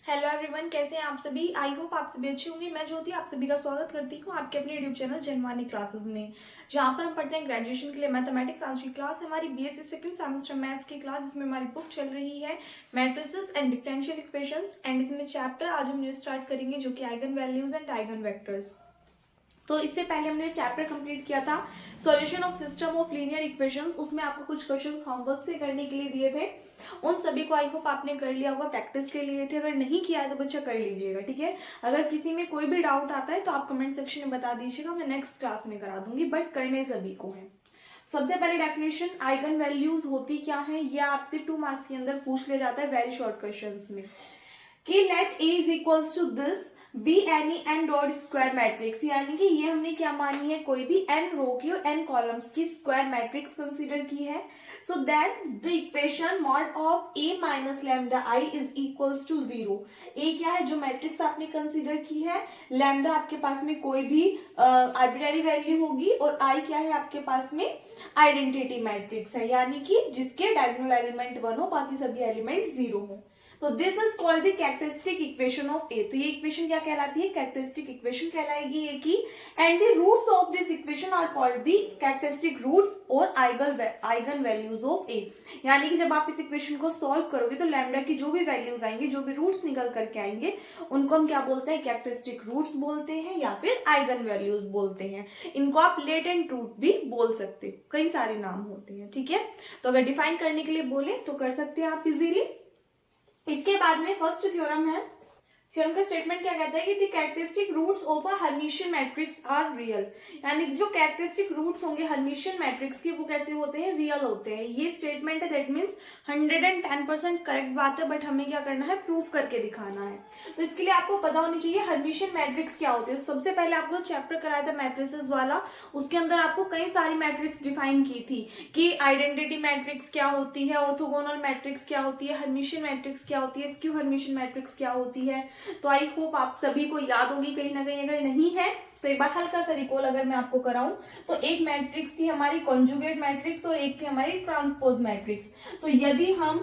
Hello everyone, कैसे हैं आप सभी। आई होप आप सभी अच्छे होंगे। मैं ज्योति आप सभी का स्वागत करती हूँ आपके अपने यूट्यूब चैनल जनवानी क्लासेस में, जहाँ पर हम पढ़ते हैं ग्रेजुएशन के लिए मैथमेटिक्स। आज की क्लास है हमारी बीएससी सेकंड सेमेस्टर मैथ्स की क्लास, जिसमें हमारी बुक चल रही है matrices and differential equations. And इसमें चैप्टर आज हम न्यू स्टार्ट करेंगे जो कि eigen values and eigen vectors. तो इससे पहले हमने चैप्टर कंप्लीट किया था solution of system of linear equations. उसमें आपको कुछ क्वेश्चंस होमवर्क से करने के लिए दिए थे, उन सभी को आई होप आपने कर लिया होगा, प्रैक्टिस के लिए थे। अगर नहीं किया है तो बच्चा कर लीजिएगा, ठीक है। अगर किसी में कोई भी डाउट आता है तो आप कमेंट सेक्शन में बता दीजिएगा, मैं नेक्स्ट क्लास में करा दूंगी, बट करने सभी को है। सबसे पहले डेफिनेशन आइगन वैल्यूज होती क्या है, यह आपसे 2 मार्क्स के अंदर पूछ लिया जाता है वेरी शॉर्ट क्वेश्चंस में, कि let A is equals to this B any N dot square matrix, यानी कि ये हमने क्या मानी है, कोई भी एन रो की और एन कॉलम्स की स्क्वायर मैट्रिक्स कंसीडर की है। So that the equation mod of A minus lambda I is equals to 0। A क्या है, जो मैट्रिक्स आपने कंसीडर की है, लैम्डा आपके पास में कोई भी आर्बिट्ररी वैल्यू होगी, और आई क्या है आपके पास में आइडेंटिटी मैट्रिक्स है, यानी कि जिसके डायगोनल एलिमेंट 1 हो, बाकी सभी एलिमेंट 0 हो। तो this is called the characteristic equation of A. तो ये इक्वेशन क्या कहलाती है, कैरेक्टरिस्टिक इक्वेशन कहलाएगी ए की। And the roots of this equation are called the characteristic roots और आइगन वैल्यूज ऑफ ए। यानी कि जब आप इस इक्वेशन को सॉल्व करोगे तो लैम्डा की जो भी वैल्यूज आएंगे, जो भी रूट्स निकल करके आएंगे, उनको हम क्या बोलते हैं, कैरेक्टरिस्टिक रूट्स बोलते हैं या फिर आइगन वैल्यूज बोलते हैं। इनको आप लेटेंट रूट भी बोल सकते हो, कई सारे नाम होते हैं, ठीक है। तो अगर डिफाइन करने के लिए बोले तो कर सकते हैं आप इजीली। इसके बाद में फर्स्ट थ्योरम है। थ्योरम का स्टेटमेंट क्या कहता है कि the characteristic roots of a Hermitian matrix are real, यानी जो कैरेक्टरिस्टिक रूट्स होंगे हर्मिशियन मैट्रिक्स के, वो कैसे होते हैं, रियल होते हैं। ये स्टेटमेंट है, दैट मींस 110% करेक्ट बात है, बट हमें क्या करना है, प्रूफ करके दिखाना है। तो इसके लिए आपको पता होनी चाहिए हर्मिशियन मैट्रिक्स क्या होते हैं। तो सबसे पहले आपको चैप्टर कराया था मैट्रिसेस वाला, उसके अंदर आपको कई सारी मैट्रिक्स डिफाइन की थी कि आइडेंटिटी मैट्रिक्स क्या होती है, ऑर्थोगोनल मैट्रिक्स क्या होती है, हर्मिशियन मैट्रिक्स क्या होती है, स्क्यू हर्मिशियन मैट्रिक्स क्या होती है। तो आई होप आप सभी को याद होगी कहीं ना कहीं, अगर नहीं है तो एक बार हल्का सा रिकॉल अगर मैं आपको कराऊं तो एक मैट्रिक्स थी हमारी कॉन्जुगेट मैट्रिक्स और एक थी हमारी ट्रांसपोज मैट्रिक्स। तो यदि हम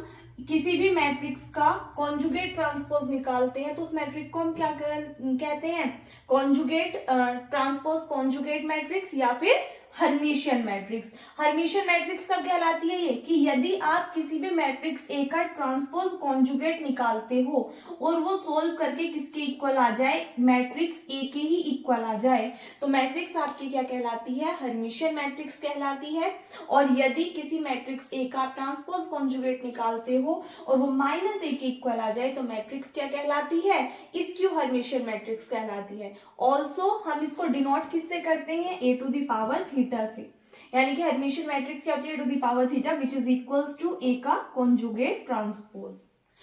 किसी भी मैट्रिक्स का कॉन्जुगेट ट्रांसपोज निकालते हैं तो उस मैट्रिक्स को हम क्या कहते हैं, कॉन्जुगेट ट्रांसपोज कॉन्जुगेट मैट्रिक्स या फिर हर्मिशियन मैट्रिक्स। हर्मिशियन मैट्रिक्स कब कहलाती है ये, कि यदि आप किसी भी मैट्रिक्स ए का ट्रांसपोज कॉन्जुगेट निकालते हो और वो सोल्व करके किसके इक्वल आ जाए, मैट्रिक्स ए के ही इक्वल आ जाए, तो मैट्रिक्स आपकी क्या कहलाती है, हर्मिशियन मैट्रिक्स कहलाती है। और यदि किसी मैट्रिक्स ए का ट्रांसपोज कॉन्जुगेट निकालते हो और वो माइनस ए के इक्वल आ जाए तो मैट्रिक्स क्या कहलाती है, स्क्यू हर्मिशियन मैट्रिक्स कहलाती है। ऑल्सो हम इसको डिनोट किससे करते हैं, A to the power theta से, यानी कि हर्मिशियन मैट्रिक्स क्या होती है, A to the power theta which is equals to A का कॉन्जुगेट ट्रांसपोज।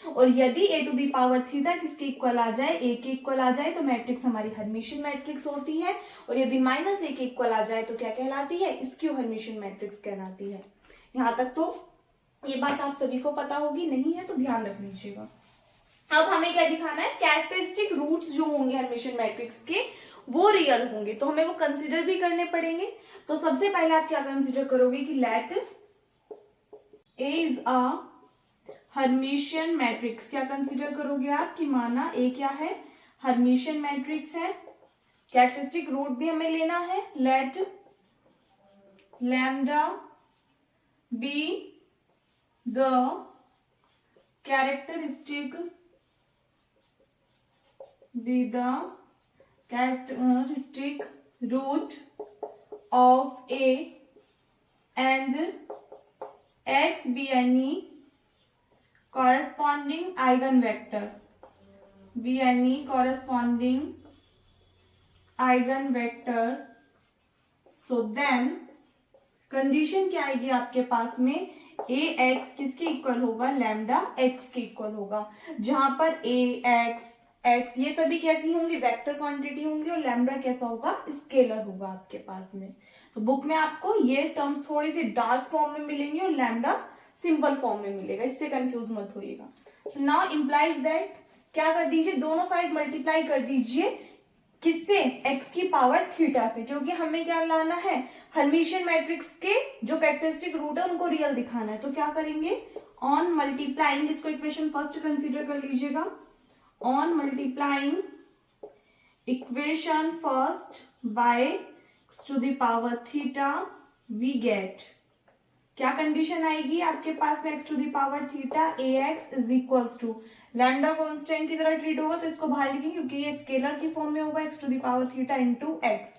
और यदि A to the power theta किसके इक्वल आ जाए, ए के इक्वल आ जाए, तो मैट्रिक्स हमारी हर्मिशियन मैट्रिक्स होती है। और यदि माइनस ए के इक्वल आ जाए तो क्या कहलाती है, स्क्यू हर्मिशियन मैट्रिक्स कहलाती है। यहां तक तो ये बात आप सभी को पता होगी, नहीं है तो ध्यान रख लीजिएगा। अब हमें क्या दिखाना है, कैरेक्टरिस्टिक रूट्स जो होंगे हर्मिशियन मैट्रिक्स के वो रियल होंगे, तो हमें वो कंसीडर भी करने पड़ेंगे। तो सबसे पहले आप क्या कंसीडर करोगे कि let A is a Hermitian matrix. क्या कंसीडर करोगे आप, कि माना ए क्या है, हर्मिशियन मैट्रिक्स है। कैरेक्टरिस्टिक रूट भी हमें लेना है, let lambda be the characteristic root of A and X be any corresponding eigenvector, so then condition क्या आएगी आपके पास में, ए एक्स किसके इक्वल होगा, लैम्डा एक्स के इक्वल होगा, जहां पर ए एक्स ये सभी कैसी होंगी, वेक्टर क्वांटिटी होंगी, और लैम्डा कैसा होगा, स्केलर होगा आपके पास में। तो बुक में आपको ये टर्म्स थोड़ी सी डार्क फॉर्म में मिलेंगे और लैम्डा सिंपल फॉर्म में मिलेगा, इससे कंफ्यूज मत होइएगा। तो नाउ इंप्लाइज दैट, क्या कर दीजिए, दोनों साइड मल्टीप्लाई कर दीजिए, किससे, x की पावर थीटा से, क्योंकि हमें क्या लाना है, हर्मिशियन मैट्रिक्स के जो कैरेक्टरिस्टिक रूट है उनको रियल दिखाना है। तो क्या करेंगे, ऑन मल्टीप्लाइंग, इसको इक्वेशन फर्स्ट कंसीडर कर लीजिएगा, on multiplying equation first by x to the power theta we get, क्या कंडीशन आएगी आपके पास में x to the power theta ax is equals to lambda constant की तरह ट्रीट होगा तो इसको बाहर लिखेंगे क्योंकि ये स्केलर की फॉर्म में होगा x to the power theta into x.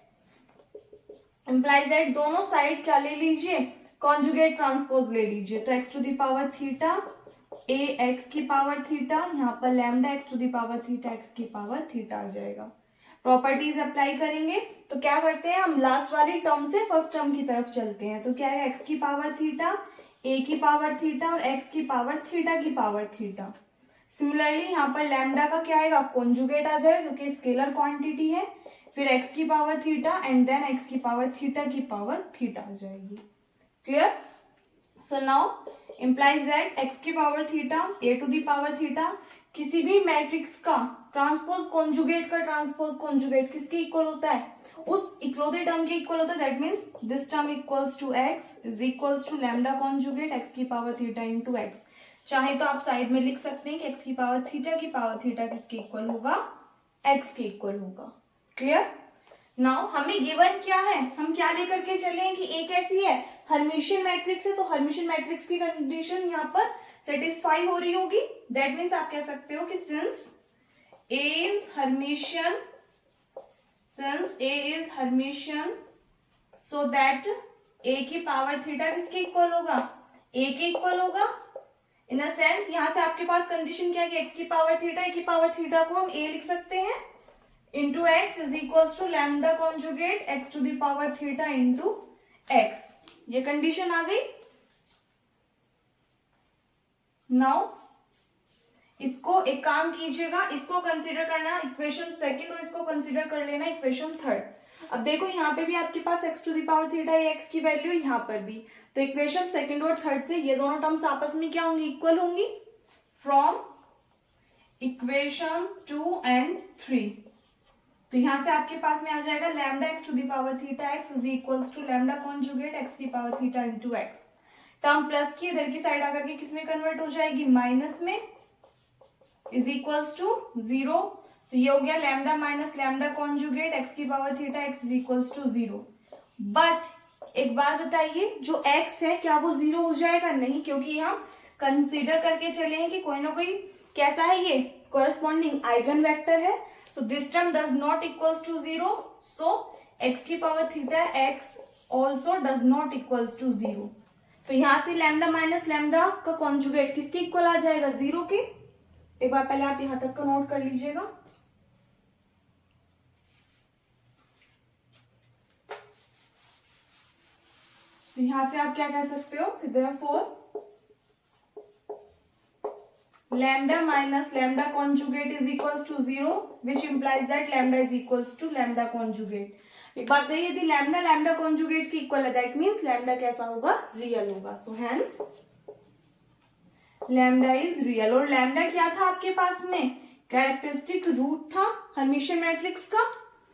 Implies that दोनों साइड क्या ले लीजिए, कॉन्जुगेट ट्रांसपोज ले लीजिए, तो x to the power theta a x की पावर थीटा, यहाँ पर lambda x to the power theta x की पावर थीटा आ जाएगा। प्रॉपर्टीज अप्लाई करेंगे तो क्या करते हैं हम, लास्ट वाली टर्म से फर्स्ट टर्म की तरफ चलते हैं, तो क्या है x की पावर थीटा, a की पावर थीटा और x की पावर थीटा की पावर थीटा। सिमिलरली यहाँ पर लैम्डा का क्या आएगा, कॉन्जुगेट आ जाएगा क्योंकि स्केलर क्वांटिटी है, फिर x की power theta and then x की पावर थीटा की पावर थीटा आ जाएगी। Clear? So now implies that x की power theta a to the power theta, किसी भी मैट्रिक्स का ट्रांसपोज कॉन्जुगेट का ट्रांसपोज कॉन्जुगेट किसके इक्वल होता है, उस इकलौते टर्म के इक्वल होता है, that means this term equals to x is equals to lambda conjugate x की पावर थीटा इंटू एक्स। चाहे तो आप साइड में लिख सकते हैं कि x की पावर थीटा किसके इक्वल होगा, x के इक्वल होगा। क्लियर? नाउ हमें गिवन क्या है, हम क्या लेकर के चले हैं कि ए कैसी है, हर्मिशियन मैट्रिक्स है, तो हर्मिशियन मैट्रिक्स की कंडीशन यहाँ पर सेटिस्फाई हो रही होगी, दैट मीन्स आप कह सकते हो कि since A is Hermitian so that A की पावर थीटा किसके इक्वल होगा, ए के इक्वल होगा। इन अ सेंस यहाँ से आपके पास कंडीशन क्या है कि एक्स की पावर थीटा, ए की पावर थीटा को हम ए लिख सकते हैं into x is equals to lambda conjugate x to the power theta into x, ये कंडीशन आ गई। नाउ इसको एक काम कीजिएगा, इसको कंसीडर करना इक्वेशन सेकंड और इसको कंसीडर कर लेना इक्वेशन थर्ड। अब देखो यहाँ पे भी आपके पास x to the power theta x की वैल्यू, यहाँ पर भी, तो इक्वेशन सेकंड और थर्ड से ये दोनों टर्म्स आपस में क्या होंगी, इक्वल होंगी। फ्रॉम इक्वेशन 2 and 3, तो यहाँ से आपके पास में आ जाएगा lambda X to the power theta X is equals to lambda conjugate X की power theta into X. Term plus की इधर की साइड आकर के किसमें कन्वर्ट हो जाएगी, माइनस में, इज इक्वल्स टू 0, तो ये हो गया lambda minus lambda conjugate X की power theta X is equals to 0। But एक बात बताइए, जो x है क्या वो 0 हो जाएगा, नहीं, क्योंकि हम कंसीडर करके चले हैं कि कोई ना कोई कैसा है, ये कोरस्पॉन्डिंग आइगन वेक्टर है, so this term does not equals to 0, so x की power theta x also does not equals to 0, तो यहाँ से लैम्डा माइनस लैम्डा का कॉन्जुगेट किसके इक्वल आ जाएगा, 0 के। एक बार पहले आप यहाँ तक का नोट कर लीजिएगा। तो यहाँ से आप क्या कह सकते हो कि therefore lambda minus lambda conjugate is equals to 0, which implies that lambda is equals to lambda conjugate। एक बात तो ये यदि lambda lambda conjugate की इक्वल है, that means lambda कैसा होगा, रियल होगा। so hence lambda is real। और lambda क्या था आपके पास में, कैरेक्टरिस्टिक रूट था हर्मिशियन मैट्रिक्स का,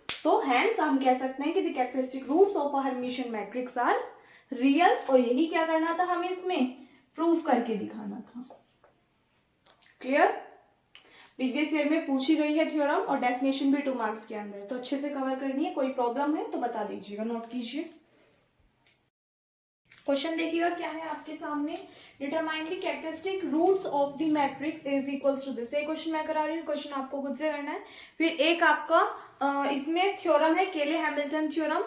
तो hence हम कह सकते हैं कि the characteristic roots of a Hermitian matrix are real, और यही क्या करना था, हमें इसमें प्रूव करके दिखाना था। क्लियर? प्रीवियस ईयर में पूछी गई है थ्योरम और डेफिनेशन भी 2 मार्क्स के अंदर, तो अच्छे से कवर करनी है। कोई प्रॉब्लम है तो बता दीजिएगा, नोट कीजिए। क्वेश्चन देखिएगा क्या है आपके सामने, determine the characteristic roots of the matrix is equals to this. ये क्वेश्चन मैं करा रही हूँ, क्वेश्चन आपको खुद से करना है। फिर एक आपका इसमें थ्योरम है केले हैमिल्टन थ्योरम,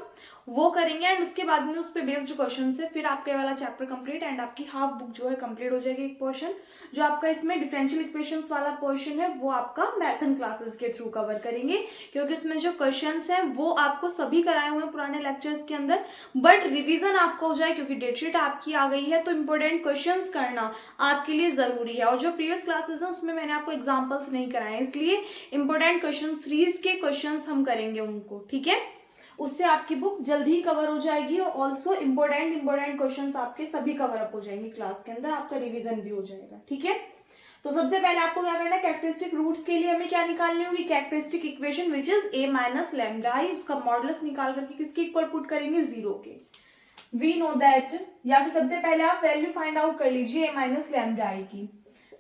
वो करेंगे एंड उसके बाद में उस पर बेस्ड क्वेश्चन से फिर आपके वाला चैप्टर कंप्लीट एंड आपकी हाफ बुक जो है कंप्लीट हो जाएगी। एक पोर्शन जो आपका इसमें डिफरेंशियल इक्वेशंस वाला पोर्शन है वो आपका मैथन क्लासेस के थ्रू कवर करेंगे, क्योंकि उसमें जो क्वेश्चंस हैं वो आपको सभी कराए हुए हैं पुराने लेक्चर्स के अंदर, बट रिवीजन आपको हो जाए क्योंकि डेटशीट आपकी आ गई है, तो इंपॉर्टेंट क्वेश्चंस करना आपके लिए जरूरी है। और जो प्रीवियस क्लासेस हैं उसमें मैंने आपको एग्जाम्पल्स नहीं कराए, इसलिए इंपॉर्टेंट क्वेश्चन सीरीज के क्वेश्चन हम करेंगे उनको, ठीक है। उससे आपकी बुक जल्दी ही कवर हो जाएगी और ऑल्सो इंपॉर्टेंट क्वेश्चंस आपके सभी कवर अप हो जाएंगे क्लास के अंदर, आपका रिवीजन भी हो जाएगा, ठीक है। तो सबसे पहले आपको क्या करना है, कैरेक्टरिस्टिक रूट्स के लिए हमें क्या निकालनी होगी, characteristic equation which is a minus lambda I, उसका मॉडुलस निकाल करके किसके इक्वल पुट करेंगे, 0 के। वी नो दैट, या फिर सबसे पहले आप वैल्यू फाइंड आउट कर लीजिए a माइनस लैम्डा आई की।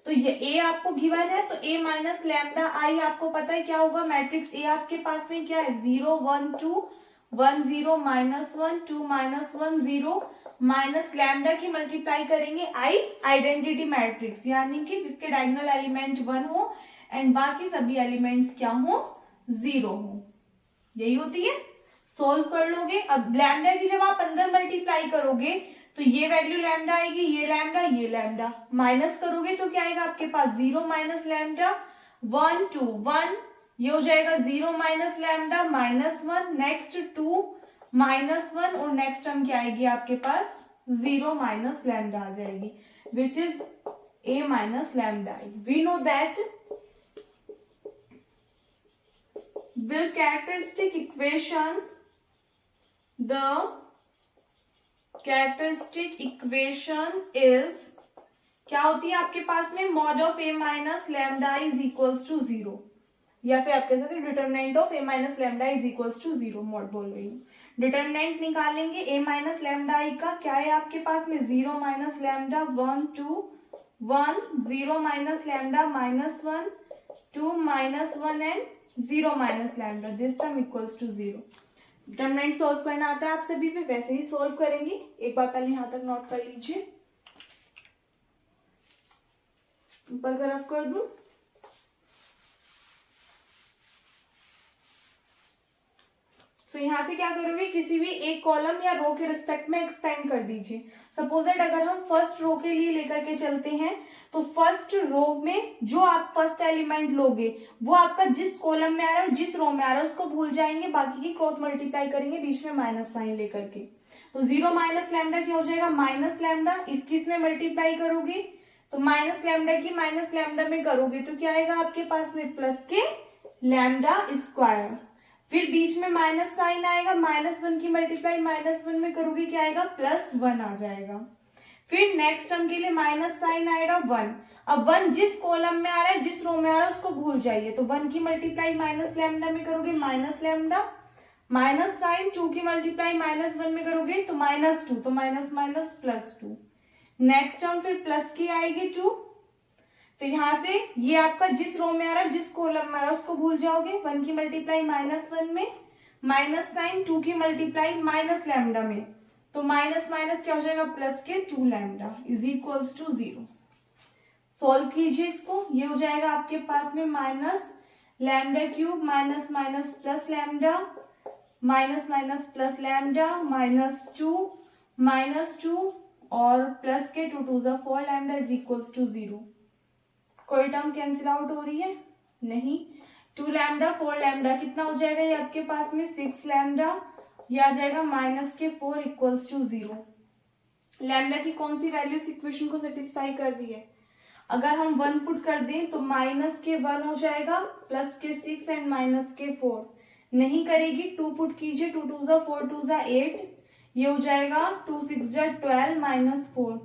तो ये ए आपको गिवन है, तो ए माइनस लैम्डा आई आपको पता है क्या होगा, मैट्रिक्स ए आपके पास में क्या है 0 1 2 1 0 -1 2 -1 0 माइनस लैम्डा की मल्टीप्लाई करेंगे आई आइडेंटिटी मैट्रिक्स, यानी कि जिसके डायगोनल एलिमेंट 1 हो एंड बाकी सभी एलिमेंट्स क्या हो 0 हो, यही होती है। सोल्व कर लोगे। अब लैम्डा की जब आप अंदर मल्टीप्लाई करोगे तो ये वैल्यू लैम्डा आएगी, ये लैम्डा माइनस करोगे तो क्या आएगा आपके पास 0 माइनस लैम्डा 1 2 1, ये हो जाएगा 0 माइनस लैम्डा -1, नेक्स्ट 2 -1 और नेक्स्ट टर्म क्या आएगी आपके पास 0 माइनस लैम्डा आ जाएगी, which is a minus lambda I. We know that the characteristic equation is क्या होती है आपके पास में mod of a minus lambda is equals to 0, या फिर आप कह सकते हैं determinant of a minus lambda is equals to 0, mod बोल रही हूँ। डिटरमिनेंट निकालेंगे a माइनस लैम्डा i का, क्या है आपके पास में 0 minus lambda 1 2 1 0 minus lambda -1 2 -1 and 0 minus lambda, this term equals to 0। Determinant solve करना आता है आप सभी पे, वैसे ही सॉल्व करेंगे। एक बार पहले यहां तक नोट कर लीजिए, ऊपर तरफ कर दूं। तो यहाँ से क्या करोगे, किसी भी एक कॉलम या रो के रिस्पेक्ट में एक्सपेंड कर दीजिए। सपोज दैट अगर हम फर्स्ट रो के लिए लेकर के चलते हैं तो फर्स्ट रो में जो आप फर्स्ट एलिमेंट लोगे वो आपका जिस कॉलम में आ रहा है और जिस रो में आ रहा है उसको भूल जाएंगे, बाकी की क्रॉस मल्टीप्लाई करेंगे बीच में माइनस साइन लेकर के। तो 0 माइनस लैम्डा क्या हो जाएगा माइनस लैम्डा, इसमें मल्टीप्लाई करोगे तो माइनस लैम्डा की माइनस लैम्डा में करोगे तो क्या आएगा आपके पास में प्लस के लैम्डा स्क्वायर, फिर बीच में माइनस साइन आएगा, -1 की मल्टीप्लाई -1 में करोगे क्या आएगा +1 आ जाएगा। फिर नेक्स्ट टर्म के लिए माइनस साइन आएगा 1, अब 1 जिस कॉलम में आ रहा है जिस रो में आ रहा है उसको भूल जाइए, तो 1 की मल्टीप्लाई माइनस लैम्डा में करोगे माइनस लैम्डा, माइनस साइन 2 की मल्टीप्लाई -1 में करोगे तो -2, तो माइनस माइनस +2, नेक्स्ट टर्म फिर प्लस की आएगी 2, तो यहां से ये आपका जिस रो में आ रहा है जिस कॉलम में आ रहा है उसको भूल जाओगे, 1 की मल्टीप्लाई -1 में, माइनस साइन 2 की मल्टीप्लाई माइनस लैम्डा में, तो माइनस माइनस क्या हो जाएगा प्लस के 2 lambda is equals to 0। Solve कीजिए इसको, ये हो जाएगा आपके पास में minus lambda cube minus minus plus lambda minus minus plus lambda -2 और प्लस के 2 2 4 लैम्डा इज इक्वल्स टू 0। कोई टर्म कैंसिल आउट हो रही है नहीं, 2 लैम्डा 4 लैम्डा कितना हो जाएगा ये आपके पास में 6 लैम्डा, ये आ जाएगा -4 इक्वल्स टू 0। लैम्डा की कौन सी वैल्यू इस इक्वेशन को सेटिस्फाई कर रही है, अगर हम 1 पुट कर दें तो -1 हो जाएगा, +6 एंड -4 नहीं करेगी, 2 पुट कीजिए, 2 2 4 2 8, ये हो जाएगा 2 6 12 -4,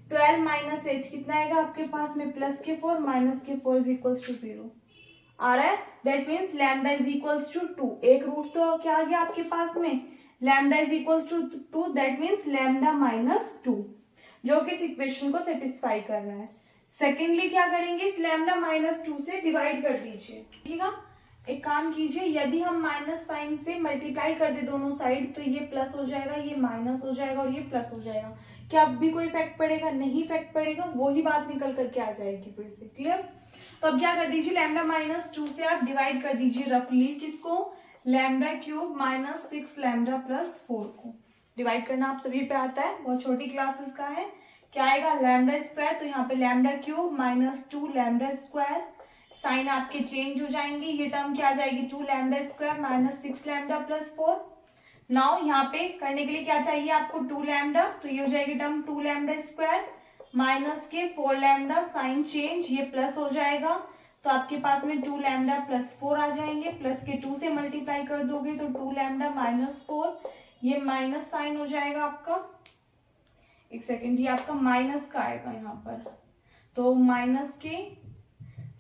12 - 8 कितना आएगा आपके पास में +4 -4 इज इक्वल्स टू 0 आ रहा है। That means lambda is equals to 2, एक रूट तो क्या आ गया आपके पास में lambda is equals to 2, that means lambda -2 जो कि इस इक्वेशन को सेटिस्फाई कर रहा है। सेकेंडली क्या करेंगे, इस लैम्डा -2 से डिवाइड कर दीजिए, ठीक है। एक काम कीजिए, यदि हम माइनस साइन से मल्टीप्लाई कर दे दोनों साइड तो ये प्लस हो जाएगा, ये माइनस हो जाएगा और ये प्लस हो जाएगा, क्या अब भी कोई इफेक्ट पड़ेगा, नहीं इफेक्ट पड़ेगा, वही बात निकल करके आ जाएगी फिर से, क्लियर। तो अब क्या कर दीजिए, लैम्डा -2 से आप डिवाइड कर दीजिए रफली किसको, लैम्डा क्यूब -6 लैम्डा +4 को डिवाइड करना आप सभी पे आता है, बहुत छोटी क्लासेस का है। क्या आएगा लैम्डा स्क्वायर, तो यहाँ पे lambda cube -2 lambda square, sign आपके चेंज हो जाएंगे, ये टर्म क्या आ जाएगी 2 लैम्डा स्क्वायर -6 लैम्डा +4। नाउ यहाँ पे करने के लिए क्या चाहिए आपको 2 लैम्डा, तो ये हो जाएगी term 2 lambda square -4 lambda, sign change, ये प्लस हो जाएगा तो आपके पास में 2 लैम्डा +4 आ जाएंगे, प्लस के 2 से मल्टीप्लाई कर दोगे तो 2 लैम्डा -4, ये माइनस साइन हो जाएगा आपका, एक सेकेंड, ये आपका माइनस का आएगा यहाँ पर, तो माइनस के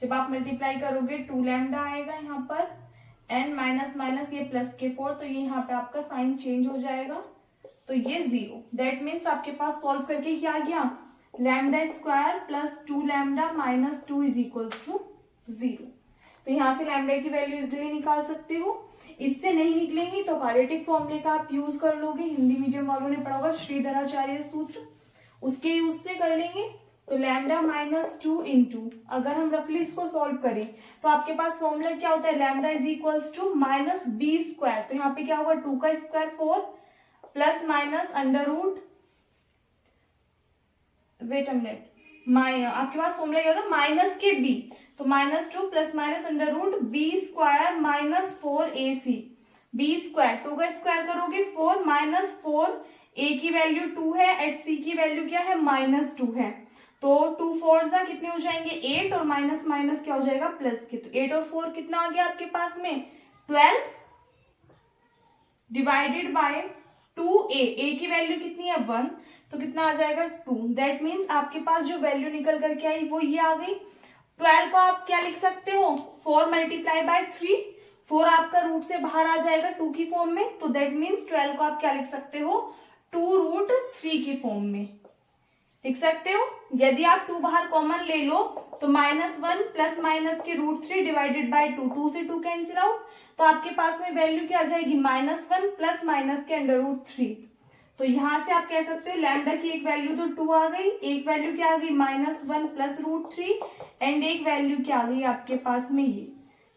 जब आप मल्टीप्लाई करोगे 2 लैम्डा आएगा यहाँ पर एंड माइनस माइनस ये प्लस के 4, तो ये यहाँ पे आपका साइन चेंज हो जाएगा, तो ये 0। दैट मीन्स आपके पास सॉल्व करके क्या आ गया, lambda square plus 2 lambda minus 2 is equals to 0। तो यहाँ से लैम्डा की वैल्यू इजीली निकाल सकते हो। इससे नहीं निकलेंगी तो क्वाड्रेटिक फॉर्मूले का आप यूज कर लोगे, हिंदी मीडियम वालों ने पढ़ा होगा श्रीधराचार्य सूत्र, उसके यूज से कर लेंगे। तो लैम्डा माइनस 2 इंटू, अगर हम रफली इसको सॉल्व करें तो आपके पास फॉर्मूला क्या होता है, lambda is equals to minus B square. तो यहाँ पे क्या होगा, 2 का square 4 plus minus under root, wait a minute, आपके पास फॉर्मूला क्या होता है माइनस के बी, तो minus 2 plus minus under root B square minus 4ac। B square 2 का स्क्वायर करोगे 4 माइनस 4, ए की वैल्यू 2 है एंड सी की वैल्यू क्या है माइनस 2 है। तो 2 4 जा कितने हो जाएंगे 8 और माइनस माइनस क्या हो जाएगा प्लस के। तो 8 और 4 कितना आ गया आपके पास में 12 डिवाइडेड बाय 2a, a की वैल्यू कितनी है 1, तो कितना आ जाएगा 2। दैट मीन्स आपके पास जो वैल्यू निकल करके आई वो ये आ गई। 12 को आप क्या लिख सकते हो 4 मल्टीप्लाई बाय 3, 4 आपका रूट से बाहर आ जाएगा 2 की फॉर्म में, तो दैट मीन्स 12 को आप क्या लिख सकते हो 2 रूट 3 की फॉर्म में लिख सकते हो। यदि आप 2 बाहर कॉमन ले लो तो -1 प्लस माइनस के रूट 3 डिवाइडेड बाय 2, 2 से 2 कैंसिल आउट, तो आपके पास में वैल्यू क्या आ जाएगी -1 प्लस माइनस के अंडर रूट 3। तो यहां से आप कह सकते हो लैम्डा की एक वैल्यू तो 2 आ गई, एक वैल्यू क्या आ गई -1 प्लस रूट 3 एंड एक वैल्यू क्या आ गई आपके पास में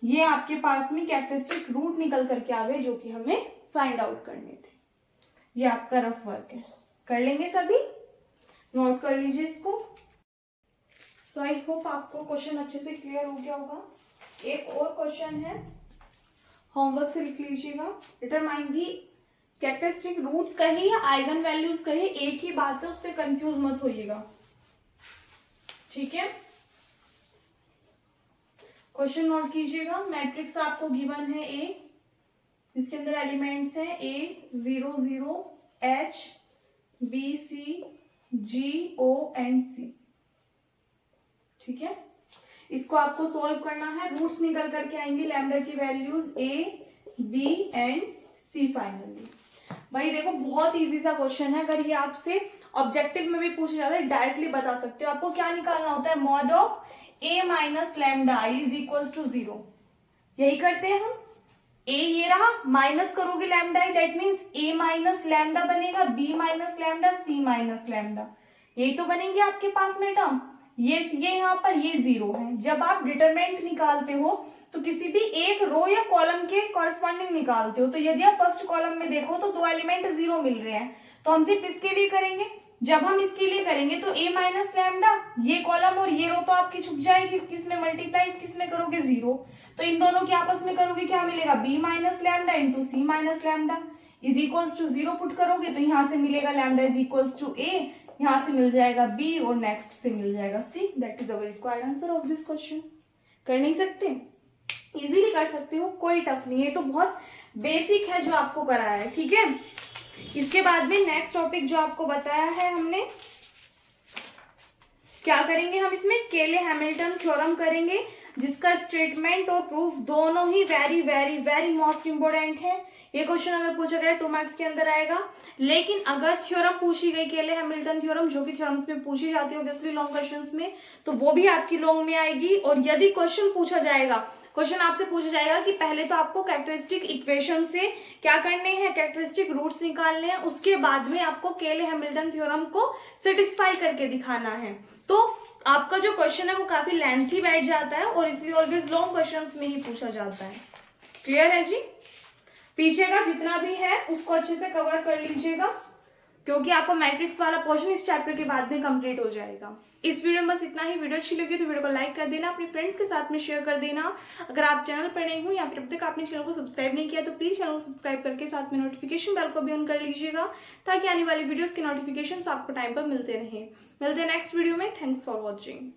ये आपके पास में कैरेक्टरिस्टिक रूट निकल करके आ गए जो कि हमें फाइंड आउट करने थे। ये आपका रफ वर्क है, कर लेंगे सभी, नोट कर लीजिए इसको। सो आई होप आपको क्वेश्चन अच्छे से क्लियर हो गया होगा। एक और क्वेश्चन है, होमवर्क से लिख लीजिएगा, डिटरमाइन दी कैरेक्टरिस्टिक रूट्स कही या आइगन वैल्यूज कही, एक ही बात है, उससे कंफ्यूज मत होइएगा, ठीक है। क्वेश्चन नोट कीजिएगा। मैट्रिक्स आपको गिवन है ए, इसके अंदर एलिमेंट्स हैं ए 0 0 H B C G O and C, ठीक है। इसको आपको सॉल्व करना है, रूट्स निकल करके आएंगे लैम्डा की values A B and C finally. भाई देखो बहुत इजी सा क्वेश्चन है, अगर ये आपसे ऑब्जेक्टिव में भी पूछा जाता है डायरेक्टली बता सकते हो। आपको क्या निकालना होता है, mod of A minus lambda I is equals to 0, यही करते हैं हम। ए ये रहा, माइनस करोगे lambda I, that means A minus lambda बनेगा, बी माइनस लैम्डा, सी माइनस लैम्डा, यही तो बनेंगे आपके पास में टर्म। ये यहाँ पर ये 0 है। जब आप डिटरमिनेंट निकालते हो तो किसी भी एक रो या कॉलम के कॉरेस्पॉन्डिंग निकालते हो, तो यदि आप फर्स्ट कॉलम में देखो तो 2 एलिमेंट 0 मिल रहे हैं, तो हम सिर्फ इसके लिए करेंगे। जब हम इसके लिए करेंगे तो a माइनस लैम्डा, ये कॉलम और ये रो तो आपकी छुप जाएगी, किस में मल्टीप्लाई किस में करोगे 0, तो इन दोनों के आपस में करोगे क्या मिलेगा b minus lambda into C minus lambda is equals to 0 put करोगे तो यहाँ से मिलेगा lambda is equals to a, यहाँ से मिल जाएगा b और नेक्स्ट से मिल जाएगा c। That is our required answer of this question. कर नहीं सकते, इजीली कर सकते हो, कोई टफ नहीं है, तो बहुत बेसिक है जो आपको कराया है, ठीक है। इसके बाद में नेक्स्ट टॉपिक जो आपको बताया है हमने, क्या करेंगे हम इसमें केले हैमिल्टन थ्योरम करेंगे, जिसका स्टेटमेंट और प्रूफ दोनों ही very very very most important है। ये क्वेश्चन अगर पूछा गया 2 मार्क्स के अंदर आएगा, लेकिन अगर थ्योरम पूछी गई केले हैमिल्टन थ्योरम, जो कि थ्योरम्स में पूछी जाती है ऑब्वियसली लॉन्ग क्वेश्चंस में, तो वो भी आपकी लॉन्ग में आएगी। और यदि क्वेश्चन पूछा जाएगा, क्वेश्चन आपसे पूछा जाएगा कि पहले तो आपको कैरेक्टरिस्टिक इक्वेशन से क्या करने हैं, कैरेक्टरिस्टिक रूट्स निकालने हैं, उसके बाद में आपको केले हैमिल्टन थ्योरम को सेटिस्फाई करके दिखाना है, तो आपका जो क्वेश्चन है वो काफी लेंथी बैठ जाता है और इसलिए ऑलवेज लॉन्ग क्वेश्चंस में ही पूछा जाता है। क्लियर है जी। पीछे का जितना भी है उसको अच्छे से कवर कर लीजिएगा, क्योंकि आपको मैट्रिक्स वाला पोर्शन इस चैप्टर के बाद में कंप्लीट हो जाएगा। इस वीडियो में बस इतना ही। वीडियो अच्छी लगी तो वीडियो को लाइक कर देना, अपने फ्रेंड्स के साथ में शेयर कर देना। अगर आप चैनल पर नए हो या फिर अब तक आपने चैनल को सब्सक्राइब नहीं किया तो प्लीज चैनल को सब्सक्राइब करके साथ में नोटिफिकेशन बेल को भी ऑन कर लीजिएगा, ताकि आने वाली वीडियोस के नोटिफिकेशन आपको टाइम पर मिलते रहे। मिलते हैं नेक्स्ट वीडियो में। Thanks for watching.